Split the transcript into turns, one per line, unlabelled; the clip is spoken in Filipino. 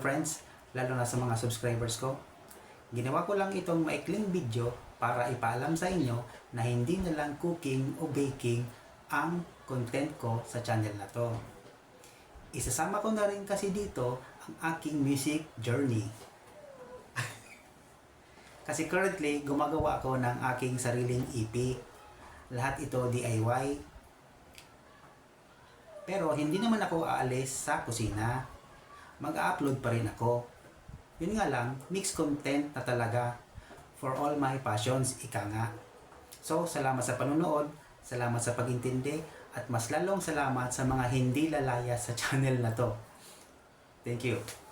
friends, lalo na sa mga subscribers ko. Ginawa ko lang itong maikling video para ipaalam sa inyo na hindi na lang cooking o baking ang content ko sa channel na to. Isasama ko na rin kasi dito ang aking music journey. Kasi currently, gumagawa ako ng aking sariling EP. Lahat ito DIY. Pero hindi naman ako aalis sa kusina. Mag-upload pa rin ako. Yun nga lang, mixed content na talaga for all my passions, ika nga. So, salamat sa panonood, salamat sa pag-intindi, at mas lalong salamat sa mga hindi lalaya sa channel na to. Thank you.